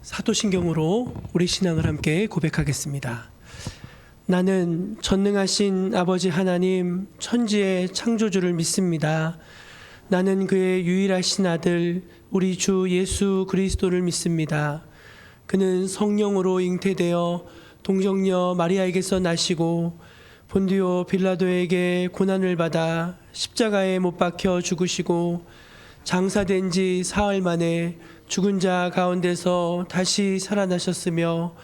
사도신경으로 우리 신앙을 함께 고백하겠습니다. 나는 전능하신 아버지 하나님 천지의 창조주를 믿습니다. 나는 그의 유일하신 아들 우리 주 예수 그리스도를 믿습니다. 그는 성령으로 잉태되어 동정녀 마리아에게서 나시고 본디오 빌라도에게 고난을 받아 십자가에 못 박혀 죽으시고 장사된 지 사흘 만에 죽은 자 가운데서 다시 살아나셨으며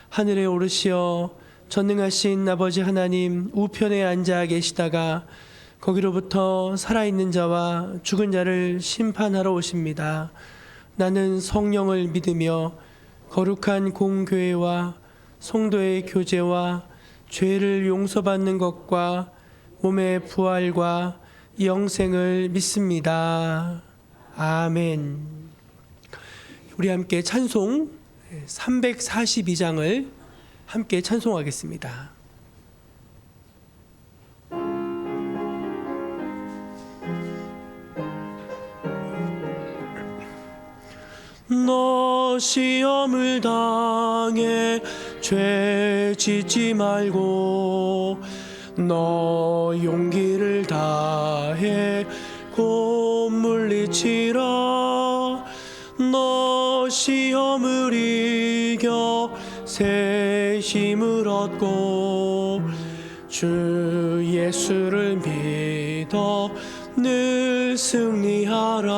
하늘에 오르시어 전능하신 아버지 하나님 우편에 앉아 계시다가 거기로부터 살아있는 자와 죽은 자를 심판하러 오십니다. 나는 성령을 믿으며 거룩한 공교회와 성도의 교제와 죄를 용서받는 것과 몸의 부활과 영생을 믿습니다. 아멘. 우리 함께 찬송 342장을 함께 찬송하겠습니다. 너 시험을 당해 죄 짓지 말고 너 용기를 다해 곧 물리치라. 너 시험을 이겨 새 힘을 얻고 주 예수를 믿어 늘 승리하라.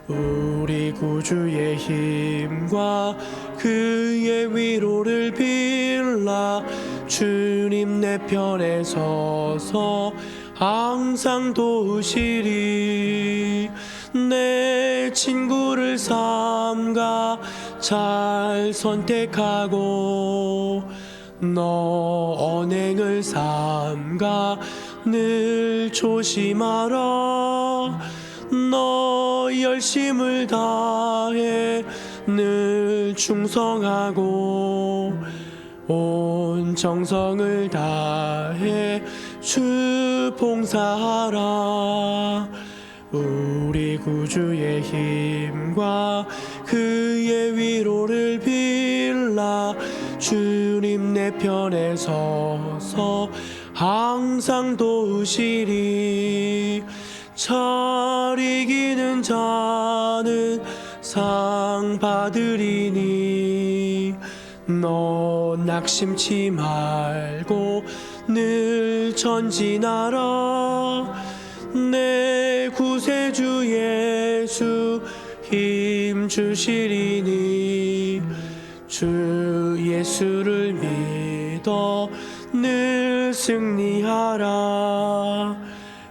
우리 구주의 힘과 그의 위로를 빌라. 주님 내 편에 서서 항상 도우시리. 내 친구를 삼가 잘 선택하고 너 언행을 삼가 늘 조심하라. 너 열심을 다해 늘 충성하고 온 정성을 다해 주 봉사하라. 우리 구주의 힘과 그의 위로를 빌라. 주님 내 편에 서서 항상 도우시리. 잘 이기는 자는 상 받으리니 너 낙심치 말고 늘 전진하라. 내 구세주 예수 힘 주시리니 주 예수를 믿어 늘 승리하라.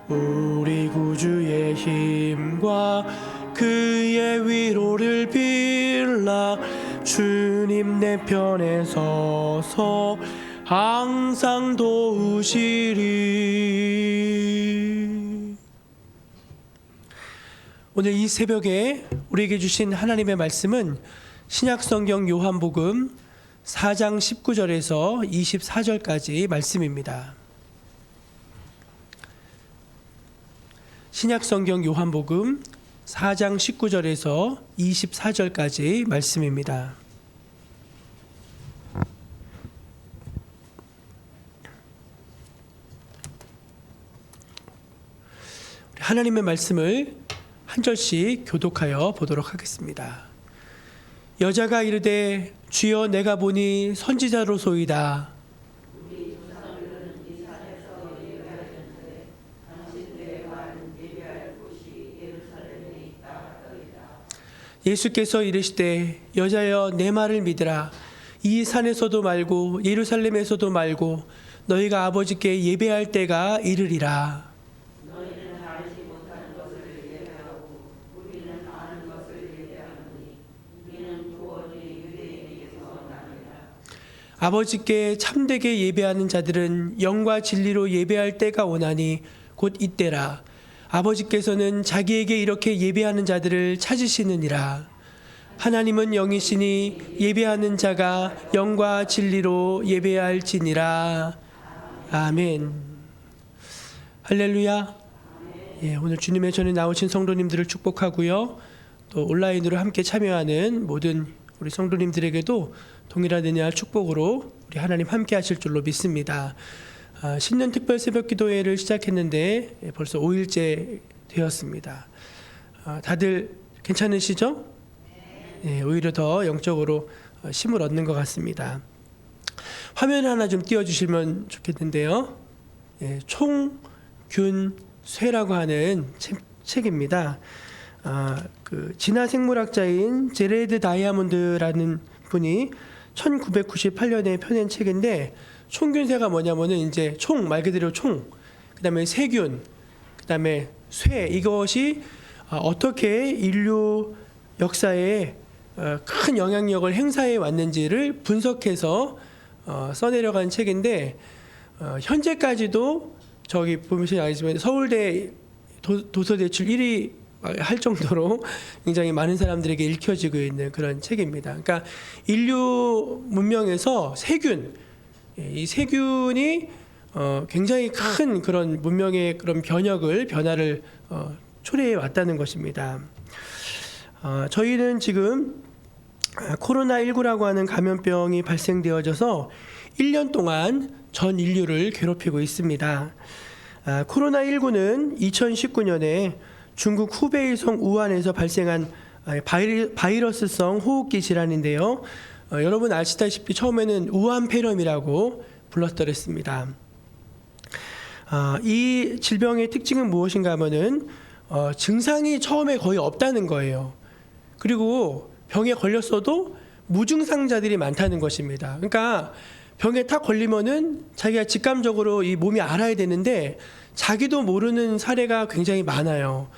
우리 구주의 힘과 그의 위로를 빌라. 주님 내 편에 서서 항상 도우시리. 오늘 이 새벽에 우리에게 주신 하나님의 말씀은 신약성경 요한복음 4장 19절에서 24절까지 말씀입니다. 신약성경 요한복음 4장 19절에서 24절까지 말씀입니다. 하나님의 말씀을 한 절씩 교독하여 보도록 하겠습니다. 여자가 이르되 주여 내가 보니 선지자로소이다. 예수께서 이르시되 여자여 내 말을 믿으라. 이 산에서도 말고 예루살렘에서도 말고 너희가 아버지께 예배할 때가 이르리라. 너희는 알지 못하는 것을 예배하고 우리는 아는 것을 예배하노니 이는 오직 유대인에게서 나니라. 아버지께 참되게 예배하는 자들은 영과 진리로 예배할 때가 오나니 곧 이때라. 아버지께서는 자기에게 이렇게 예배하는 자들을 찾으시느니라. 하나님은 영이시니 예배하는 자가 영과 진리로 예배할지니라. 아멘. 할렐루야. 예, 오늘 주님의 전에 나오신 성도님들을 축복하고요. 또 온라인으로 함께 참여하는 모든 우리 성도님들에게도 동일한 은혜와 축복으로 우리 하나님 함께 하실 줄로 믿습니다. 신년 특별 새벽 기도회를 시작했는데 벌써 5일째 되었습니다. 다들 괜찮으시죠? 네, 오히려 더 영적으로 힘을 얻는 것 같습니다. 화면 하나 좀 띄워주시면 좋겠는데요. 네, 총균쇠라고 하는 책입니다. 그 진화 생물학자인 제레드 다이아몬드라는 분이 1998년에 펴낸 책인데, 총균쇠가 뭐냐면은 이제 총 말 그대로 총, 그다음에 세균, 그다음에 쇠, 이것이 어떻게 인류 역사에 큰 영향력을 행사해 왔는지를 분석해서 써내려간 책인데, 현재까지도 저기 보시면 알겠지만 서울대 도서 대출 1위 할 정도로 굉장히 많은 사람들에게 읽혀지고 있는 그런 책입니다. 그러니까 인류 문명에서 세균, 이 세균이 굉장히 큰 그런 문명의 그런 변화를 초래해 왔다는 것입니다. 저희는 지금 코로나19라고 하는 감염병이 발생되어져서 1년 동안 전 인류를 괴롭히고 있습니다. 코로나19는 2019년에 중국 후베이성 우한에서 발생한 바이러스성 호흡기 질환인데요. 여러분 아시다시피 처음에는 우한 폐렴이라고 불렀더랬습니다. 이 질병의 특징은 무엇인가 하면은 증상이 처음에 거의 없다는 거예요. 그리고 병에 걸렸어도 무증상자들이 많다는 것입니다. 그러니까 병에 딱 걸리면은 자기가 직감적으로 이 몸이 알아야 되는데 자기도 모르는 사례가 굉장히 많아요.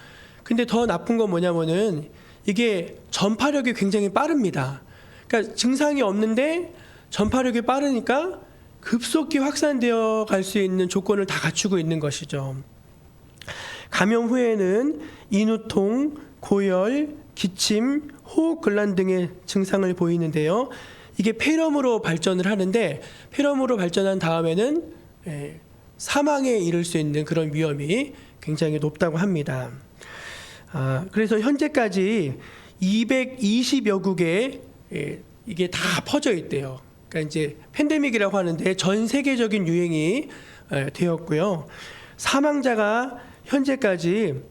근데 더 나쁜 건 뭐냐면은 이게 전파력이 굉장히 빠릅니다. 그러니까 증상이 없는데 전파력이 빠르니까 급속히 확산되어 갈 수 있는 조건을 다 갖추고 있는 것이죠. 감염 후에는 인후통, 고열, 기침, 호흡곤란 등의 증상을 보이는데요. 이게 폐렴으로 발전을 하는데, 폐렴으로 발전한 다음에는 사망에 이를 수 있는 그런 위험이 굉장히 높다고 합니다. 그래서 현재까지 220여 국에 이게 다 퍼져 있대요. 그러니까 이제 팬데믹이라고 하는데 전 세계적인 유행이 되었고요. 사망자가 현재까지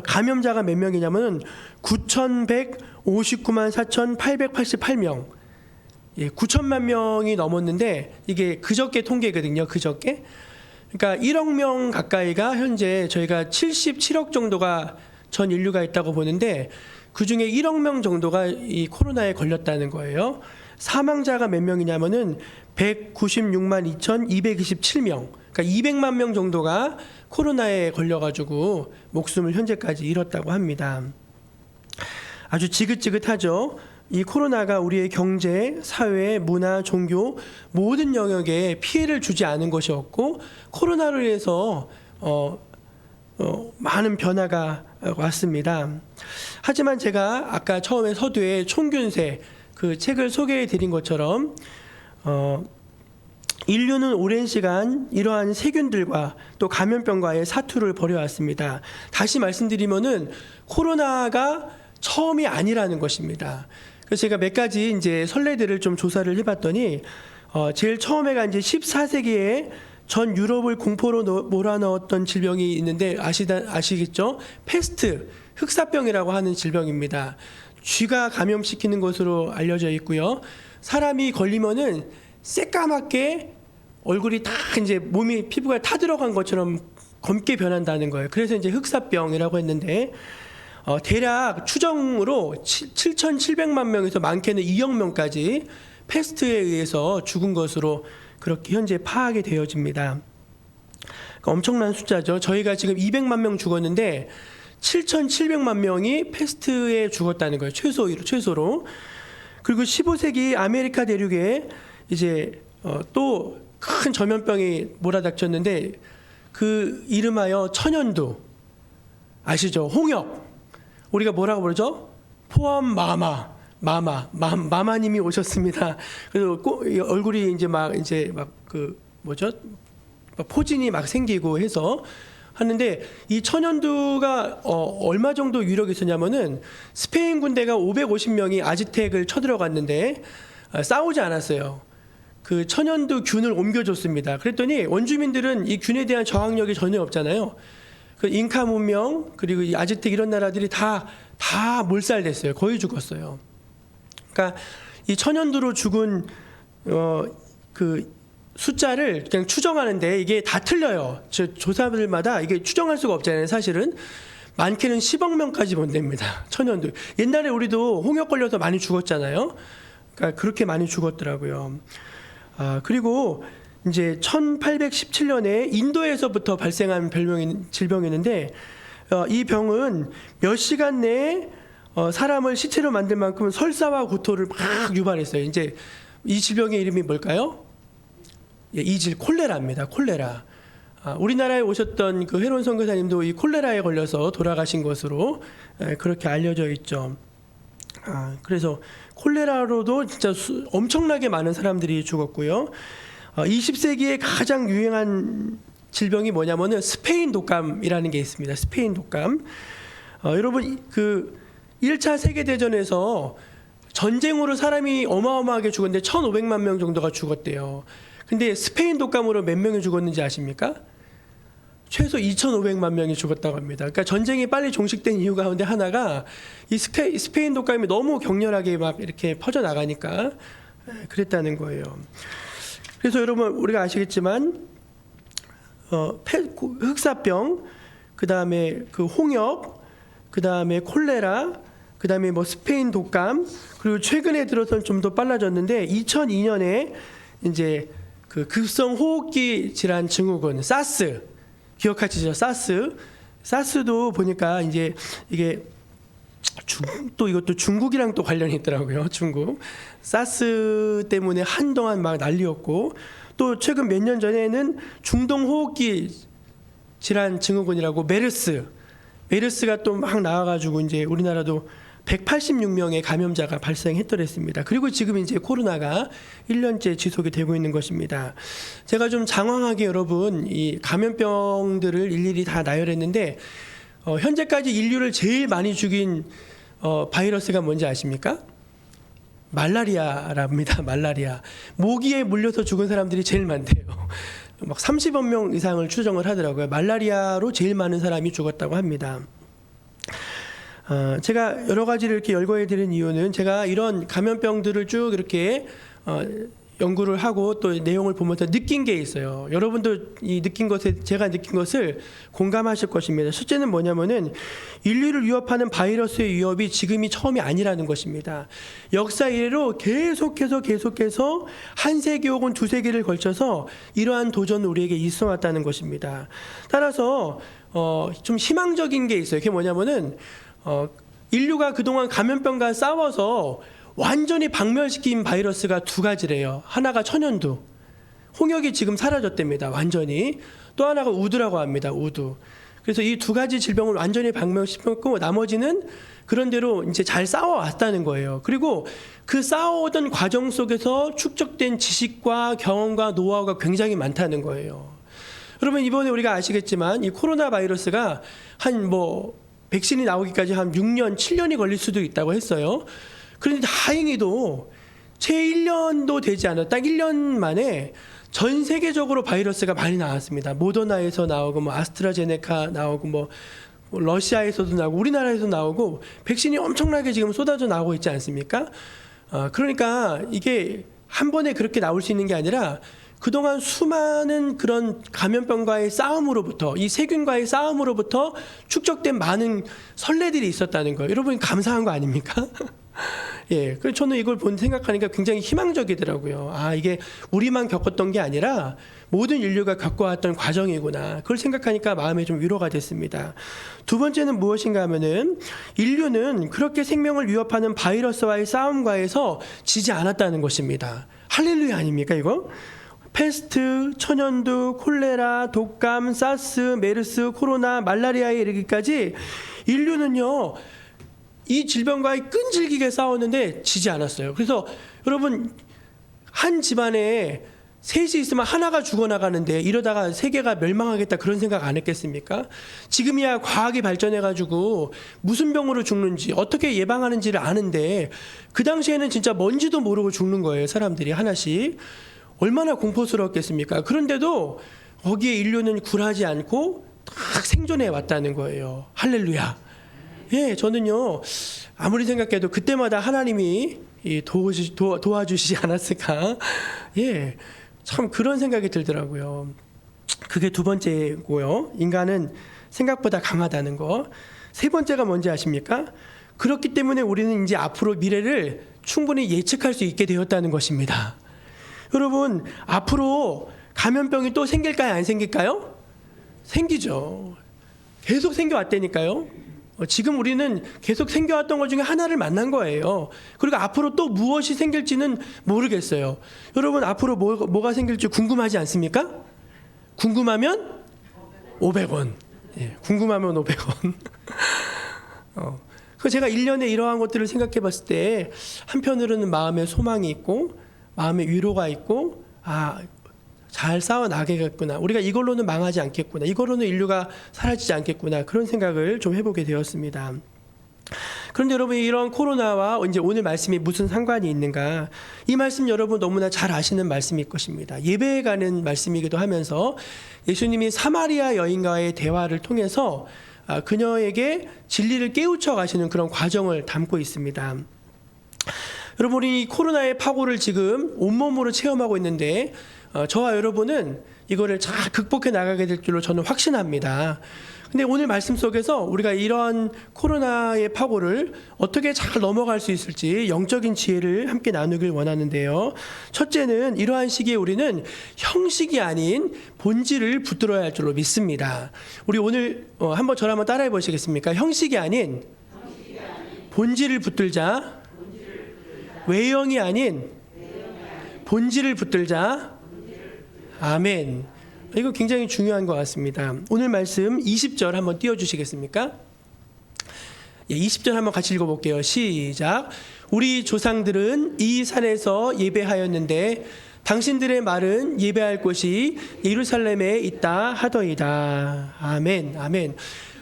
감염자가 몇 명이냐면 9,159만 4,888명, 9천만 명이 넘었는데 이게 그저께 통계거든요. 그저께. 그러니까 1억 명 가까이가 현재 저희가 77억 정도가 전 인류가 있다고 보는데, 그중에 1억 명 정도가 이 코로나에 걸렸다는 거예요. 사망자가 몇 명이냐면은 196만 2,227명. 그러니까 200만 명 정도가 코로나에 걸려가지고 목숨을 현재까지 잃었다고 합니다. 아주 지긋지긋하죠. 이 코로나가 우리의 경제, 사회, 문화, 종교 모든 영역에 피해를 주지 않은 것이 없고, 코로나로 인해서 많은 변화가 왔습니다. 하지만 제가 아까 처음에 서두에 총균쇠 그 책을 소개해 드린 것처럼 인류는 오랜 시간 이러한 세균들과 또 감염병과의 사투를 벌여왔습니다. 다시 말씀드리면은 코로나가 처음이 아니라는 것입니다. 그래서 제가 몇 가지 이제 선례들을 좀 조사를 해봤더니 제일 처음에가 이제 14세기에 전 유럽을 공포로 몰아넣었던 질병이 있는데 아시겠죠? 패스트, 흑사병이라고 하는 질병입니다. 쥐가 감염시키는 것으로 알려져 있고요. 사람이 걸리면은 새까맣게 얼굴이 다 이제 몸이 피부가 타들어간 것처럼 검게 변한다는 거예요. 그래서 이제 흑사병이라고 했는데 대략 추정으로 7,700만 명에서 많게는 2억 명까지 패스트에 의해서 죽은 것으로 그렇게 현재 파악이 되어집니다. 그러니까 엄청난 숫자죠. 저희가 지금 200만 명 죽었는데 7,700만 명이 패스트에 죽었다는 거예요. 최소로. 그리고 15세기 아메리카 대륙에 이제 또 큰 전염병이 몰아닥쳤는데 그 이름하여 천연두, 아시죠? 홍역. 우리가 뭐라고 부르죠? 포함 마마님이 오셨습니다. 그래서 얼굴이 이제 막 그 뭐죠? 포진이 막 생기고 해서 하는데 이 천연두가 얼마 정도 위력이 있었냐면은 스페인 군대가 550명이 아즈텍을 쳐들어갔는데 싸우지 않았어요. 그 천연두 균을 옮겨줬습니다. 그랬더니 원주민들은 이 균에 대한 저항력이 전혀 없잖아요. 그 잉카 문명 그리고 이 아즈텍 이런 나라들이 다 몰살됐어요. 거의 죽었어요. 그러니까 이 천연두로 죽은 그 숫자를 그냥 추정하는데 이게 다 틀려요. 조사들마다 이게 추정할 수가 없잖아요. 사실은 많게는 10억 명까지 본답니다. 천연두. 옛날에 우리도 홍역 걸려서 많이 죽었잖아요. 그러니까 그렇게 많이 죽었더라고요. 그리고 이제 1817년에 인도에서부터 발생한 질병이었는데 이 병은 몇 시간 내에 사람을 시체로 만들 만큼 설사와 구토를 막 유발했어요. 이제 이 질병의 이름이 뭘까요? 이질 콜레라입니다. 콜레라. 우리나라에 오셨던 그 회론 선교사님도 이 콜레라에 걸려서 돌아가신 것으로 그렇게 알려져 있죠. 그래서 콜레라로도 진짜 엄청나게 많은 사람들이 죽었고요. 20세기에 가장 유행한 질병이 뭐냐면은 스페인 독감이라는 게 있습니다. 스페인 독감. 여러분 그 1차 세계대전에서 전쟁으로 사람이 어마어마하게 죽었는데 1,500만 명 정도가 죽었대요. 근데 스페인 독감으로 몇 명이 죽었는지 아십니까? 최소 2,500만 명이 죽었다고 합니다. 그러니까 전쟁이 빨리 종식된 이유 가운데 하나가 이 스페인 독감이 너무 격렬하게 막 이렇게 퍼져나가니까 그랬다는 거예요. 그래서 여러분 우리가 아시겠지만 흑사병, 그 다음에 그 홍역, 그 다음에 콜레라, 그 다음에 뭐 스페인 독감, 그리고 최근에 들어서는 좀 더 빨라졌는데 2002년에 이제 그 급성 호흡기 질환 증후군 사스 기억하시죠? 사스도 보니까 이제 이게 또 이것도 중국이랑 또 관련이 있더라고요. 중국 사스 때문에 한동안 막 난리였고 또 최근 몇 년 전에는 중동 호흡기 질환 증후군이라고 메르스가 또 막 나와가지고 이제 우리나라도 186명의 감염자가 발생했더랬습니다. 그리고 지금 이제 코로나가 1년째 지속이 되고 있는 것입니다. 제가 좀 장황하게 여러분 이 감염병들을 일일이 다 나열했는데 현재까지 인류를 제일 많이 죽인 바이러스가 뭔지 아십니까? 말라리아랍니다. 말라리아. 모기에 물려서 죽은 사람들이 제일 많대요. 막 30억 명 이상을 추정을 하더라고요. 말라리아로 제일 많은 사람이 죽었다고 합니다. 제가 여러 가지를 이렇게 열거해 드린 이유는 제가 이런 감염병들을 쭉 이렇게 연구를 하고 또 내용을 보면서 느낀 게 있어요. 여러분도 제가 느낀 것을 공감하실 것입니다. 첫째는 뭐냐면은 인류를 위협하는 바이러스의 위협이 지금이 처음이 아니라는 것입니다. 역사 이래로 계속해서 한 세기 혹은 두 세기를 걸쳐서 이러한 도전은 우리에게 있어 왔다는 것입니다. 따라서 좀 희망적인 게 있어요. 그게 뭐냐면은 인류가 그동안 감염병과 싸워서 완전히 박멸시킨 바이러스가 두 가지래요. 하나가 천연두, 홍역이 지금 사라졌답니다. 완전히. 또 하나가 우두라고 합니다. 우두. 그래서 이 두 가지 질병을 완전히 박멸시켰고 나머지는 그런대로 이제 잘 싸워왔다는 거예요. 그리고 그 싸워오던 과정 속에서 축적된 지식과 경험과 노하우가 굉장히 많다는 거예요. 여러분 이번에 우리가 아시겠지만 이 코로나 바이러스가 백신이 나오기까지 한 6년, 7년이 걸릴 수도 있다고 했어요. 그런데 다행히도 채 1년도 되지 않아 딱 1년 만에 전 세계적으로 바이러스가 많이 나왔습니다. 모더나에서 나오고 뭐 아스트라제네카 나오고 뭐 러시아에서도 나오고 우리나라에서 나오고 백신이 엄청나게 지금 쏟아져 나오고 있지 않습니까? 그러니까 이게 한 번에 그렇게 나올 수 있는 게 아니라 그동안 수많은 그런 감염병과의 싸움으로부터 이 세균과의 싸움으로부터 축적된 많은 선례들이 있었다는 거예요. 여러분 감사한 거 아닙니까? 예, 그래서 저는 이걸 생각하니까 굉장히 희망적이더라고요. 이게 우리만 겪었던 게 아니라 모든 인류가 겪어왔던 과정이구나. 그걸 생각하니까 마음에 좀 위로가 됐습니다. 두 번째는 무엇인가 하면은 인류는 그렇게 생명을 위협하는 바이러스와의 싸움과에서 지지 않았다는 것입니다. 할렐루야 아닙니까 이거? 패스트, 천연두, 콜레라, 독감, 사스, 메르스, 코로나, 말라리아에 이르기까지 인류는요 이 질병과의 끈질기게 싸웠는데 지지 않았어요. 그래서 여러분 한 집안에 셋이 있으면 하나가 죽어나가는데 이러다가 세계가 멸망하겠다 그런 생각 안 했겠습니까? 지금이야 과학이 발전해가지고 무슨 병으로 죽는지 어떻게 예방하는지를 아는데 그 당시에는 진짜 뭔지도 모르고 죽는 거예요. 사람들이 하나씩. 얼마나 공포스러웠겠습니까? 그런데도 거기에 인류는 굴하지 않고 딱 생존해 왔다는 거예요. 할렐루야. 예, 저는요 아무리 생각해도 그때마다 하나님이 도와주시지 않았을까. 예, 참 그런 생각이 들더라고요. 그게 두 번째고요. 인간은 생각보다 강하다는 거. 세 번째가 뭔지 아십니까? 그렇기 때문에 우리는 이제 앞으로 미래를 충분히 예측할 수 있게 되었다는 것입니다. 여러분, 앞으로 감염병이 또 생길까요? 안 생길까요? 생기죠. 계속 생겨왔다니까요. 지금 우리는 계속 생겨왔던 것 중에 하나를 만난 거예요. 그리고 앞으로 또 무엇이 생길지는 모르겠어요. 여러분, 앞으로 뭐가 생길지 궁금하지 않습니까? 궁금하면 500원. 예, 궁금하면 500원. 그 제가 1년에 이러한 것들을 생각해 봤을 때 한편으로는 마음에 소망이 있고 마음에 위로가 있고 잘 싸워나가겠구나. 우리가 이걸로는 망하지 않겠구나. 이걸로는 인류가 사라지지 않겠구나. 그런 생각을 좀 해보게 되었습니다. 그런데 여러분, 이런 코로나와 이제 오늘 말씀이 무슨 상관이 있는가? 이 말씀 여러분 너무나 잘 아시는 말씀일 것입니다. 예배에 가는 말씀이기도 하면서 예수님이 사마리아 여인과의 대화를 통해서 그녀에게 진리를 깨우쳐 가시는 그런 과정을 담고 있습니다. 여러분, 이 코로나의 파고를 지금 온몸으로 체험하고 있는데 저와 여러분은 이거를 잘 극복해 나가게 될 줄로 저는 확신합니다. 근데 오늘 말씀 속에서 우리가 이런 코로나의 파고를 어떻게 잘 넘어갈 수 있을지 영적인 지혜를 함께 나누길 원하는데요. 첫째는 이러한 시기에 우리는 형식이 아닌 본질을 붙들어야 할 줄로 믿습니다. 우리 오늘 저를 한번 따라해 보시겠습니까? 형식이 아닌 본질을 붙들자. 외형이 아닌 본질을 붙들자. 아멘. 이거 굉장히 중요한 것 같습니다. 오늘 말씀 20절 한번 띄워주시겠습니까? 20절 한번 같이 읽어볼게요. 시작. 우리 조상들은 이 산에서 예배하였는데 당신들의 말은 예배할 곳이 예루살렘에 있다 하더이다. 아멘. 아멘.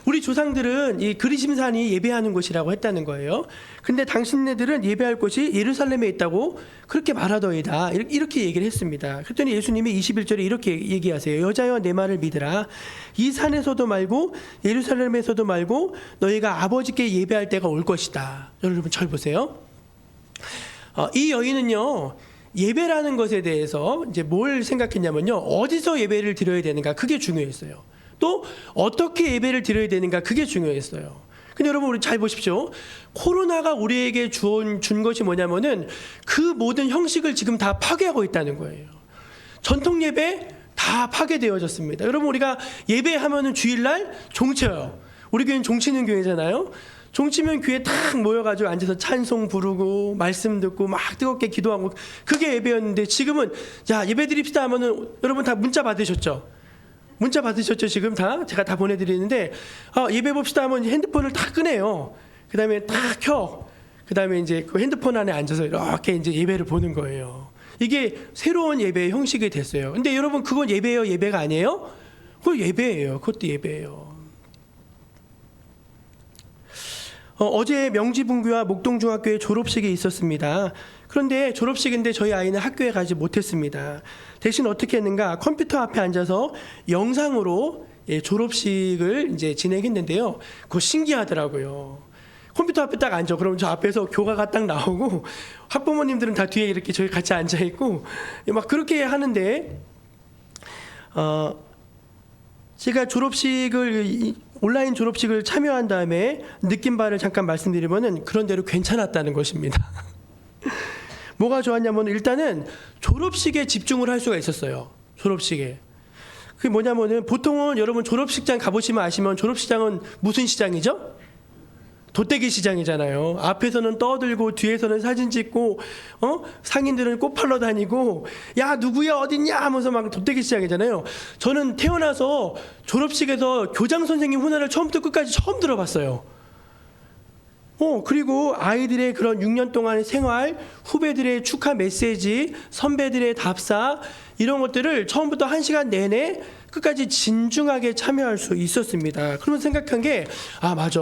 우리 조상들은 이 그리심산이 예배하는 곳이라고 했다는 거예요. 근데 당신네들은 예배할 곳이 예루살렘에 있다고 그렇게 말하더이다. 이렇게 얘기를 했습니다. 그랬더니 예수님이 21절에 이렇게 얘기하세요. 여자여 내 말을 믿으라. 이 산에서도 말고 예루살렘에서도 말고 너희가 아버지께 예배할 때가 올 것이다. 여러분 잘 보세요. 이 여인은요. 예배라는 것에 대해서 이제 뭘 생각했냐면요. 어디서 예배를 드려야 되는가 그게 중요했어요. 또 어떻게 예배를 드려야 되는가 그게 중요했어요. 근데 여러분 우리 잘 보십시오. 코로나가 우리에게 준 것이 뭐냐면은 그 모든 형식을 지금 다 파괴하고 있다는 거예요. 전통 예배 다 파괴되어졌습니다. 여러분 우리가 예배하면은 주일날 종쳐요. 우리 교회는 종치는 교회잖아요. 종치면 교회에 딱 모여가지고 앉아서 찬송 부르고 말씀 듣고 막 뜨겁게 기도하고 그게 예배였는데 지금은 자 예배 드립시다 하면은 여러분 다 문자 받으셨죠? 문자 받으셨죠? 지금 다 제가 다 보내드리는데 예배 봅시다 하면 핸드폰을 다 끄네요. 그 다음에 딱 켜. 그 다음에 이제 그 핸드폰 안에 앉아서 이렇게 이제 예배를 보는 거예요. 이게 새로운 예배의 형식이 됐어요. 근데 여러분 그건 예배예요? 예배가 아니에요? 그거 예배예요. 그것도 예배예요. 어제 명지분교와 목동중학교에 졸업식이 있었습니다. 그런데 졸업식인데 저희 아이는 학교에 가지 못했습니다. 대신 어떻게 했는가? 컴퓨터 앞에 앉아서 영상으로 졸업식을 이제 진행했는데요. 그거 신기하더라고요. 컴퓨터 앞에 딱 앉아. 그럼 저 앞에서 교가가 딱 나오고 학부모님들은 다 뒤에 이렇게 저희 같이 앉아 있고 막 그렇게 하는데 제가 온라인 졸업식을 참여한 다음에 느낀 바를 잠깐 말씀드리면은 그런 대로 괜찮았다는 것입니다. 뭐가 좋았냐면 일단은 졸업식에 집중을 할 수가 있었어요. 졸업식에. 그게 뭐냐면은 보통은 여러분 졸업식장 가보시면 아시면 졸업식장은 무슨 시장이죠? 돗대기 시장이잖아요. 앞에서는 떠들고 뒤에서는 사진 찍고 상인들은 꽃 팔러 다니고 야 누구야 어딨냐 하면서 막 돗대기 시장이잖아요. 저는 태어나서 졸업식에서 교장 선생님 훈화를 처음부터 끝까지 처음 들어봤어요. 그리고 아이들의 그런 6년 동안의 생활, 후배들의 축하 메시지, 선배들의 답사, 이런 것들을 처음부터 1시간 내내 끝까지 진중하게 참여할 수 있었습니다. 그러면 생각한 게, 맞아.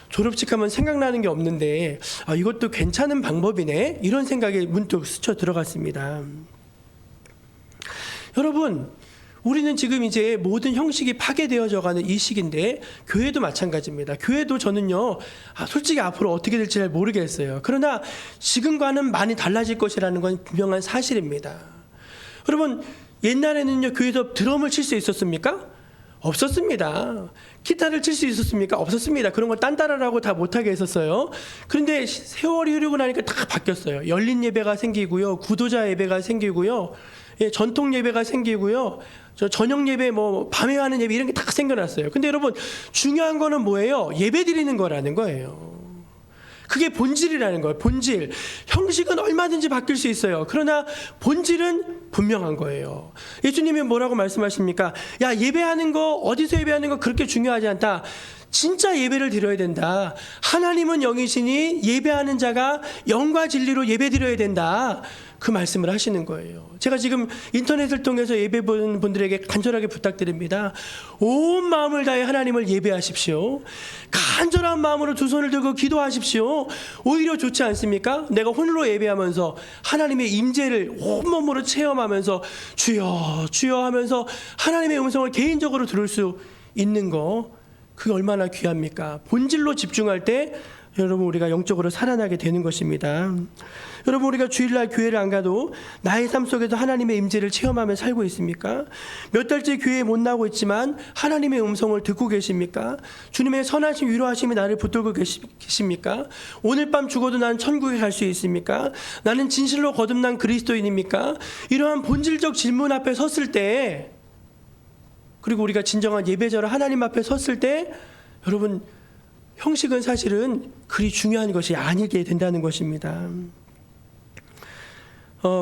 졸업식 하면 생각나는 게 없는데, 이것도 괜찮은 방법이네. 이런 생각이 문득 스쳐 들어갔습니다. 여러분, 우리는 지금 이제 모든 형식이 파괴되어져 가는 이 시기인데, 교회도 마찬가지입니다. 교회도 저는요, 솔직히 앞으로 어떻게 될지 잘 모르겠어요. 그러나 지금과는 많이 달라질 것이라는 건 분명한 사실입니다. 여러분, 옛날에는요, 교회에서 드럼을 칠 수 있었습니까? 없었습니다. 기타를 칠 수 있었습니까? 없었습니다. 그런 걸 딴따라라고 다 못하게 했었어요. 그런데 세월이 흐르고 나니까 다 바뀌었어요. 열린 예배가 생기고요, 구도자 예배가 생기고요, 전통 예배가 생기고요, 저녁 예배, 밤에 하는 예배, 이런 게 다 생겨났어요. 근데 여러분, 중요한 거는 뭐예요? 예배 드리는 거라는 거예요. 그게 본질이라는 거예요. 본질. 형식은 얼마든지 바뀔 수 있어요. 그러나 본질은 분명한 거예요. 예수님이 뭐라고 말씀하십니까? 예배하는 거, 어디서 예배하는 거 그렇게 중요하지 않다. 진짜 예배를 드려야 된다. 하나님은 영이시니 예배하는 자가 영과 진리로 예배 드려야 된다. 그 말씀을 하시는 거예요. 제가 지금 인터넷을 통해서 예배 보는 분들에게 간절하게 부탁드립니다. 온 마음을 다해 하나님을 예배하십시오. 간절한 마음으로 두 손을 들고 기도하십시오. 오히려 좋지 않습니까? 내가 홀로 예배하면서 하나님의 임재를 온몸으로 체험하면서 주여 주여 하면서 하나님의 음성을 개인적으로 들을 수 있는 거, 그게 얼마나 귀합니까? 본질로 집중할 때 여러분, 우리가 영적으로 살아나게 되는 것입니다. 여러분, 우리가 주일날 교회를 안 가도 나의 삶 속에서 하나님의 임재를 체험하며 살고 있습니까? 몇 달째 교회에 못 나오고 있지만 하나님의 음성을 듣고 계십니까? 주님의 선하신 위로하심이 나를 붙들고 계십니까? 오늘 밤 죽어도 난 천국에 갈 수 있습니까? 나는 진실로 거듭난 그리스도인입니까? 이러한 본질적 질문 앞에 섰을 때, 그리고 우리가 진정한 예배자로 하나님 앞에 섰을 때, 여러분, 형식은 사실은 그리 중요한 것이 아니게 된다는 것입니다.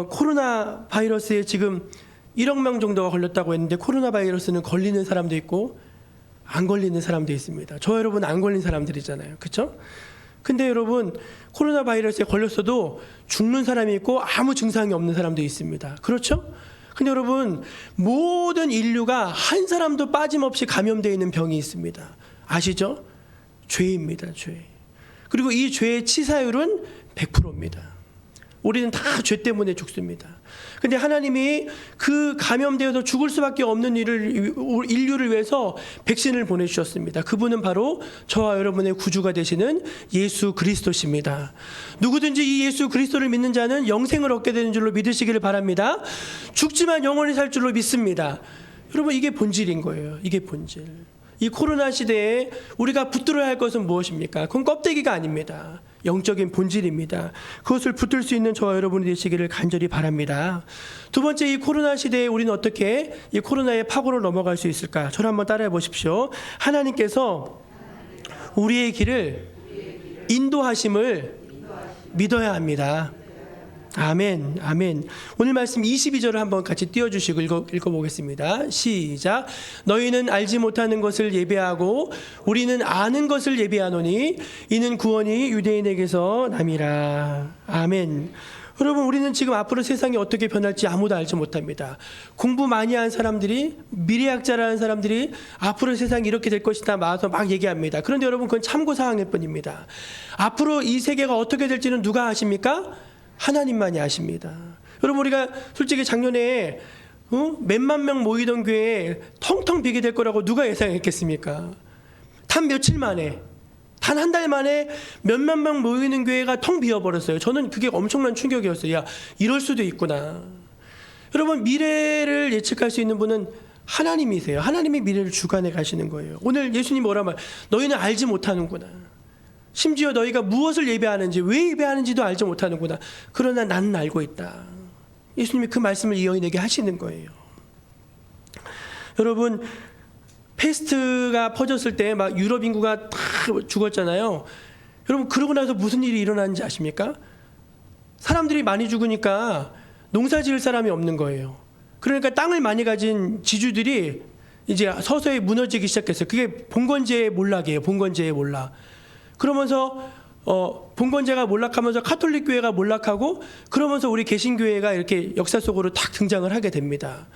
코로나 바이러스에 지금 1억 명 정도가 걸렸다고 했는데, 코로나 바이러스는 걸리는 사람도 있고 안 걸리는 사람도 있습니다. 저 여러분 안 걸린 사람들이잖아요. 그렇죠? 근데 여러분, 코로나 바이러스에 걸렸어도 죽는 사람이 있고 아무 증상이 없는 사람도 있습니다. 그렇죠? 근데 여러분, 모든 인류가 한 사람도 빠짐없이 감염되어 있는 병이 있습니다. 아시죠? 죄입니다. 죄. 그리고 이 죄의 치사율은 100%입니다. 우리는 다 죄 때문에 죽습니다. 근데 하나님이 그 감염되어서 죽을 수밖에 없는 인류를 위해서 백신을 보내주셨습니다. 그분은 바로 저와 여러분의 구주가 되시는 예수 그리스도십니다. 누구든지 이 예수 그리스도를 믿는 자는 영생을 얻게 되는 줄로 믿으시기를 바랍니다. 죽지만 영원히 살 줄로 믿습니다. 여러분, 이게 본질인 거예요. 이게 본질. 이 코로나 시대에 우리가 붙들어야 할 것은 무엇입니까? 그건 껍데기가 아닙니다. 영적인 본질입니다. 그것을 붙들 수 있는 저와 여러분이 되시기를 간절히 바랍니다. 두 번째, 이 코로나 시대에 우리는 어떻게 이 코로나의 파고를 넘어갈 수 있을까? 저를 한번 따라해 보십시오. 하나님께서 우리의 길을 인도하심을 믿어야 합니다. 아멘, 아멘. 오늘 말씀 22절을 한번 같이 띄워주시고 읽어보겠습니다. 시작. 너희는 알지 못하는 것을 예배하고 우리는 아는 것을 예배하노니 이는 구원이 유대인에게서 남이라. 아멘. 여러분, 우리는 지금 앞으로 세상이 어떻게 변할지 아무도 알지 못합니다. 공부 많이 한 사람들이, 미래학자라는 사람들이 앞으로 세상이 이렇게 될 것이다 와서 막 얘기합니다. 그런데 여러분, 그건 참고사항일 뿐입니다. 앞으로 이 세계가 어떻게 될지는 누가 아십니까? 하나님만이 아십니다. 여러분, 우리가 솔직히 작년에 몇만 명 모이던 교회에 텅텅 비게 될 거라고 누가 예상했겠습니까? 단 며칠 만에, 단 한 달 만에 몇만 명 모이는 교회가 텅 비어버렸어요. 저는 그게 엄청난 충격이었어요. 야, 이럴 수도 있구나. 여러분, 미래를 예측할 수 있는 분은 하나님이세요. 하나님이 미래를 주관해 가시는 거예요. 오늘 예수님 뭐라 말? 너희는 알지 못하는구나. 심지어 너희가 무엇을 예배하는지, 왜 예배하는지도 알지 못하는구나. 그러나 나는 알고 있다. 예수님이 그 말씀을 이 여인에게 하시는 거예요. 여러분, 패스트가 퍼졌을 때 막 유럽 인구가 다 죽었잖아요. 여러분, 그러고 나서 무슨 일이 일어나는지 아십니까? 사람들이 많이 죽으니까 농사 지을 사람이 없는 거예요. 그러니까 땅을 많이 가진 지주들이 이제 서서히 무너지기 시작했어요. 그게 봉건제의 몰락이에요. 봉건제의 몰락. 그러면서 봉건제가 몰락하면서 카톨릭 교회가 몰락하고 그러면서 우리 개신교회가 이렇게 역사 속으로 탁 등장을 하게 됩니다.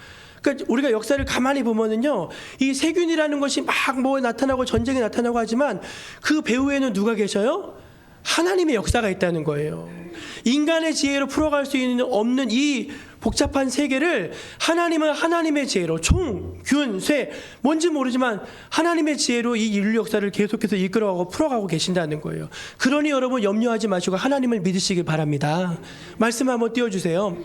그러니까 우리가 역사를 가만히 보면은요, 이 세균이라는 것이 막 뭐 나타나고 전쟁이 나타나고 하지만 그 배후에는 누가 계셔요? 하나님의 역사가 있다는 거예요. 인간의 지혜로 풀어갈 수 있는 없는 이 복잡한 세계를 하나님은 하나님의 지혜로 총, 균, 쇠 뭔지 모르지만 하나님의 지혜로 이 인류 역사를 계속해서 이끌어가고 풀어가고 계신다는 거예요. 그러니 여러분 염려하지 마시고 하나님을 믿으시길 바랍니다. 말씀 한번 띄워주세요.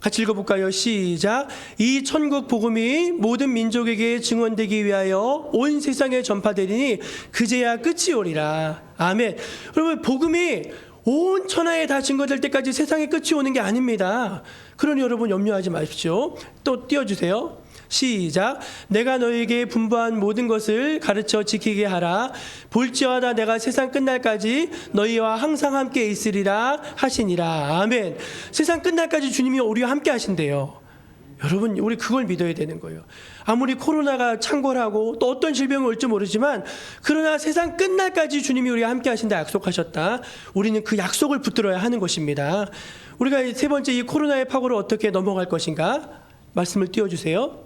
같이 읽어볼까요? 시작. 이 천국 복음이 모든 민족에게 증언되기 위하여 온 세상에 전파되리니 그제야 끝이 오리라. 아멘. 여러분 복음이 온 천하에 다 증거될 때까지 세상의 끝이 오는 게 아닙니다. 그러니 여러분 염려하지 마십시오. 또 띄워주세요. 시작. 내가 너에게 분부한 모든 것을 가르쳐 지키게 하라. 볼지어다 내가 세상 끝날까지 너희와 항상 함께 있으리라 하시니라. 아멘. 세상 끝날까지 주님이 우리와 함께 하신대요. 여러분 우리 그걸 믿어야 되는 거예요. 아무리 코로나가 창궐하고 또 어떤 질병이 올지 모르지만 그러나 세상 끝날까지 주님이 우리와 함께 하신다 약속하셨다. 우리는 그 약속을 붙들어야 하는 것입니다. 우리가 세 번째 이 코로나의 파고를 어떻게 넘어갈 것인가? 말씀을 띄워주세요.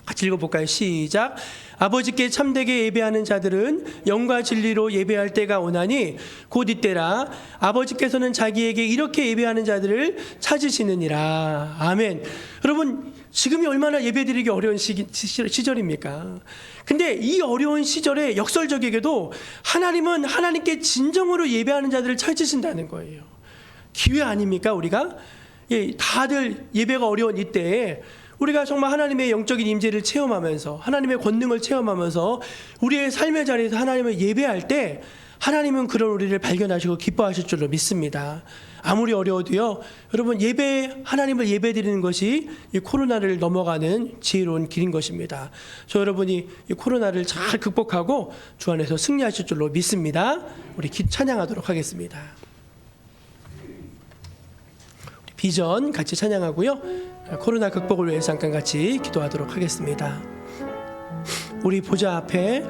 같이 읽어볼까요? 시작. 아버지께 참되게 예배하는 자들은 영과 진리로 예배할 때가 오나니 곧 이때라. 아버지께서는 자기에게 이렇게 예배하는 자들을 찾으시느니라. 아멘. 여러분 지금이 얼마나 예배드리기 어려운 시절입니까? 근데 이 어려운 시절에 역설적이게도 하나님은 하나님께 진정으로 예배하는 자들을 찾으신다는 거예요. 기회 아닙니까 우리가? 예, 다들 예배가 어려운 이때에 우리가 정말 하나님의 영적인 임재를 체험하면서 하나님의 권능을 체험하면서 우리의 삶의 자리에서 하나님을 예배할 때 하나님은 그런 우리를 발견하시고 기뻐하실 줄로 믿습니다. 아무리 어려워도요 여러분 하나님을 예배드리는 것이 이 코로나를 넘어가는 지혜로운 길인 것입니다. 저 여러분이 이 코로나를 잘 극복하고 주 안에서 승리하실 줄로 믿습니다. 우리 찬양하도록 하겠습니다. 비전 같이 찬양하고요. 코로나 극복을 위해서 잠깐 같이 기도하도록 하겠습니다. 우리 보좌 앞에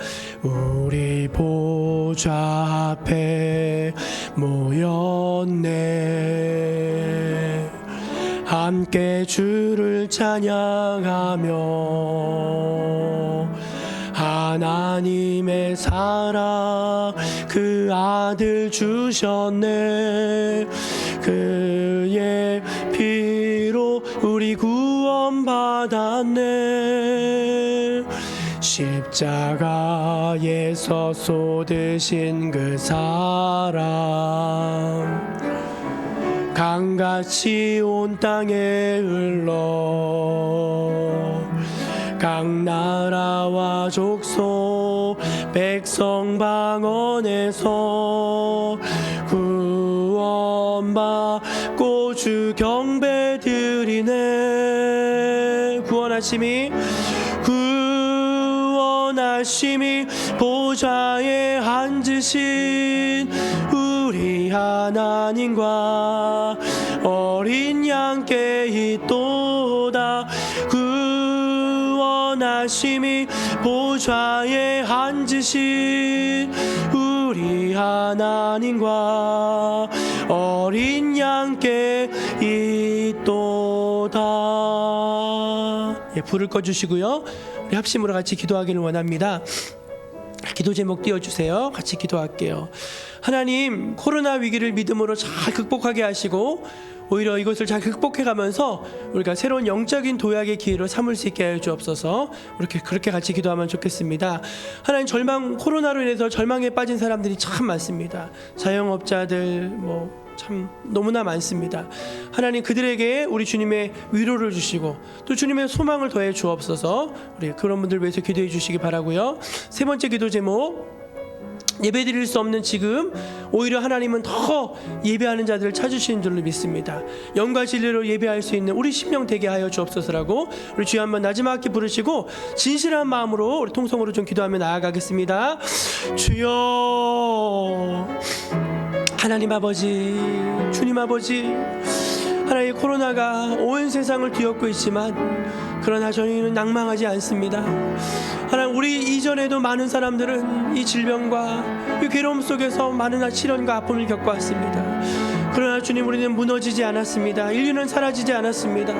모였네. 함께 주를 찬양하며 하나님의 사랑 그 아들 주셨네. 그의 피로 우리 구원받았네. 십자가에서 쏟으신 그 사랑 강같이 온 땅에 흘러 각 나라와 족속 백성 방언에서 구원받고 주 경배 드리네. 구원하심이 보좌에 앉으신 우리 하나님과 어린 양께 있도다. 구원하심이 보좌에 앉으신 우리 하나님과 어린 양께 있도다. 예, 불을 꺼주시고요. 우리 합심으로 같이 기도하기를 원합니다. 기도 제목 띄워주세요. 같이 기도할게요. 하나님, 코로나 위기를 믿음으로 잘 극복하게 하시고 오히려 이것을 잘 극복해가면서 우리가 새로운 영적인 도약의 기회로 삼을 수 있게 하여 주옵소서. 그렇게 같이 기도하면 좋겠습니다. 하나님, 코로나로 인해서 절망에 빠진 사람들이 참 많습니다. 자영업자들 참 너무나 많습니다. 하나님, 그들에게 우리 주님의 위로를 주시고 또 주님의 소망을 더해 주옵소서. 우리 그런 분들 위해서 기도해 주시기 바라고요. 세 번째 기도 제목, 예배드릴 수 없는 지금 오히려 하나님은 더 예배하는 자들을 찾으시는 줄로 믿습니다. 영과 진리로 예배할 수 있는 우리 심령 되게 하여 주옵소서라고 우리 주여 한번 나지막히 부르시고 진실한 마음으로 우리 통성으로 좀 기도하며 나아가겠습니다. 주여, 하나님 아버지, 주님 아버지, 하나님, 코로나가 온 세상을 뒤엎고 있지만 그러나 저희는 낭망하지 않습니다. 하나님, 우리 이전에도 많은 사람들은 이 질병과 이 괴로움 속에서 많은 시련과 아픔을 겪어왔습니다. 그러나 주님, 우리는 무너지지 않았습니다. 인류는 사라지지 않았습니다.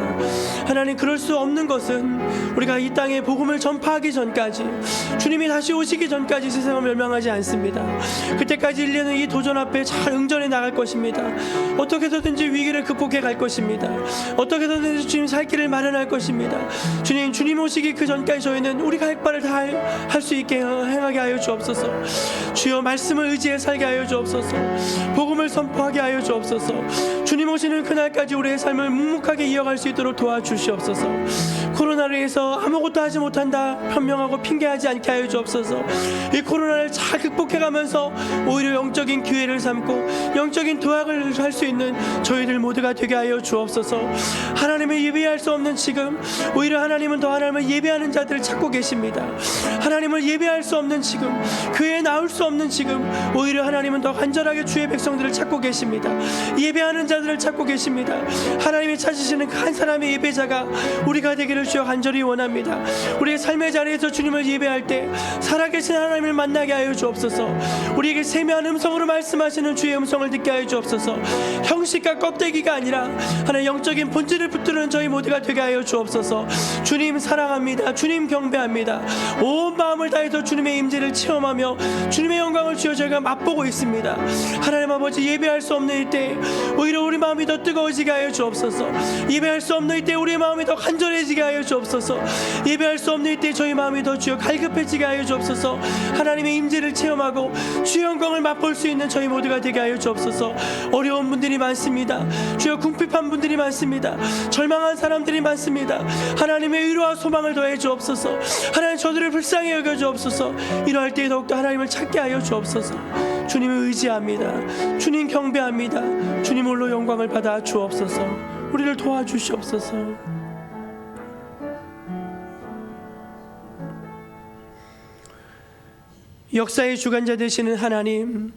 하나님, 그럴 수 없는 것은 우리가 이 땅에 복음을 전파하기 전까지, 주님이 다시 오시기 전까지 세상을 멸망하지 않습니다. 그때까지 인류는 이 도전 앞에 잘 응전해 나갈 것입니다. 어떻게 해서든지 위기를 극복해 갈 것입니다. 어떻게 해서든지 주님 살 길을 마련할 것입니다. 주님 오시기 그 전까지 저희는 우리가 할 바를 다 할 수 있게 행하게 하여 주옵소서. 주여, 말씀을 의지해 살게 하여 주옵소서. 복음을 선포하게 하여 주옵소서. 주님 오시는 그날까지 우리의 삶을 묵묵하게 이어갈 수 있도록 도와주시옵소서. 코로나로 인해서 아무것도 하지 못한다 변명하고 핑계하지 않게 하여 주옵소서. 이 코로나를 잘 극복해가면서 오히려 영적인 기회를 삼고 영적인 도약을 할 수 있는 저희들 모두가 되게 하여 주옵소서. 하나님을 예배할 수 없는 지금, 오히려 하나님은 더 하나님을 예배하는 자들을 찾고 계십니다. 하나님을 예배할 수 없는 지금, 교회에 나올 수 없는 지금, 오히려 하나님은 더 간절하게 주의 백성들을 찾고 계십니다. 예배하는 자들을 찾고 계십니다. 하나님이 찾으시는 한 사람의 예배자가 우리가 되기를 주여 간절히 원합니다. 우리의 삶의 자리에서 주님을 예배할 때 살아계신 하나님을 만나게 하여 주옵소서. 우리에게 세미한 음성으로 말씀하시는 주의 음성을 듣게 하여 주옵소서. 형식과 껍데기가 아니라 하나님 영적인 본질을 붙드는 저희 모두가 되게 하여 주옵소서. 주님 사랑합니다. 주님 경배합니다. 온 마음을 다해서 주님의 임재를 체험하며 주님의 영광을 주여 저희가 맛보고 있습니다. 하나님 아버지, 예배할 수 없는 이때 오히려 우리 마음이 더 뜨거워지게 하여 주옵소서. 예배할 수 없는 이때 우리의 마음이 더 간절해지게 하여 주옵소서. 예배할 수 없는 이때 저희 마음이 더 주여 갈급해지게 하여 주옵소서. 하나님의 임재를 체험하고 주의 영광을 맛볼 수 있는 저희 모두가 되게 하여 주옵소서. 어려운 분들이 많습니다. 주여 궁핍한 분들이 많습니다. 절망한 사람들이 많습니다. 하나님의 위로와 소망을 더해 주옵소서. 하나님, 저들을 불쌍히 여겨 주옵소서. 이러할 때에 더욱더 하나님을 찾게 하여 주옵소서. 주님을 의지합니다. 주님 경배합니다. 주님 홀로 영광을 받아 주옵소서. 우리를 도와주시옵소서. 역사의 주관자 되시는 하나님,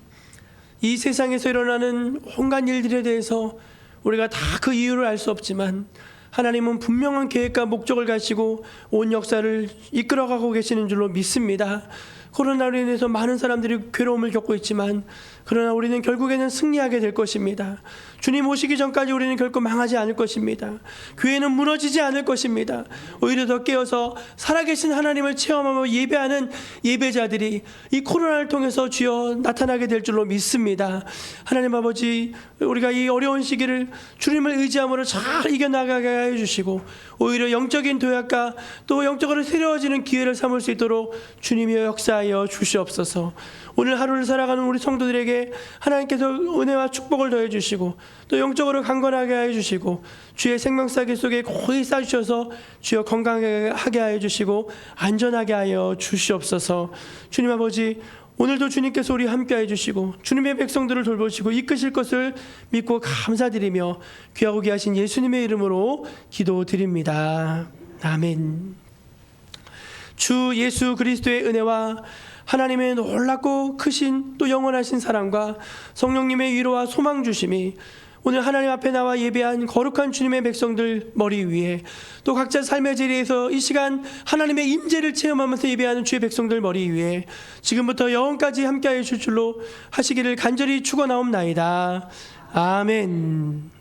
이 세상에서 일어나는 온갖 일들에 대해서 우리가 다 그 이유를 알 수 없지만 하나님은 분명한 계획과 목적을 가지고 온 역사를 이끌어가고 계시는 줄로 믿습니다. 코로나로 인해서 많은 사람들이 괴로움을 겪고 있지만 그러나 우리는 결국에는 승리하게 될 것입니다. 주님 오시기 전까지 우리는 결코 망하지 않을 것입니다. 교회는 무너지지 않을 것입니다. 오히려 더 깨어서 살아계신 하나님을 체험하며 예배하는 예배자들이 이 코로나를 통해서 주여 나타나게 될 줄로 믿습니다. 하나님 아버지, 우리가 이 어려운 시기를 주님을 의지함으로 잘 이겨나가게 하여 주시고 오히려 영적인 도약과 또 영적으로 새로워지는 기회를 삼을 수 있도록 주님이여 역사하여 주시옵소서. 오늘 하루를 살아가는 우리 성도들에게 하나님께서 은혜와 축복을 더해 주시고 또 영적으로 강건하게 하여 주시고 주의 생명사기 속에 고이 쌓으셔서 주여 건강하게 하여 주시고 안전하게 하여 주시옵소서. 주님 아버지, 오늘도 주님께서 우리 함께 해주시고 주님의 백성들을 돌보시고 이끄실 것을 믿고 감사드리며 귀하고 귀하신 예수님의 이름으로 기도드립니다. 아멘. 주 예수 그리스도의 은혜와 하나님의 놀랍고 크신 또 영원하신 사랑과 성령님의 위로와 소망 주심이 오늘 하나님 앞에 나와 예배한 거룩한 주님의 백성들 머리 위에 또 각자 삶의 자리에서 이 시간 하나님의 임재를 체험하면서 예배하는 주의 백성들 머리 위에 지금부터 영원까지 함께하여 줄 줄로 하시기를 간절히 축원하옵나이다. 아멘.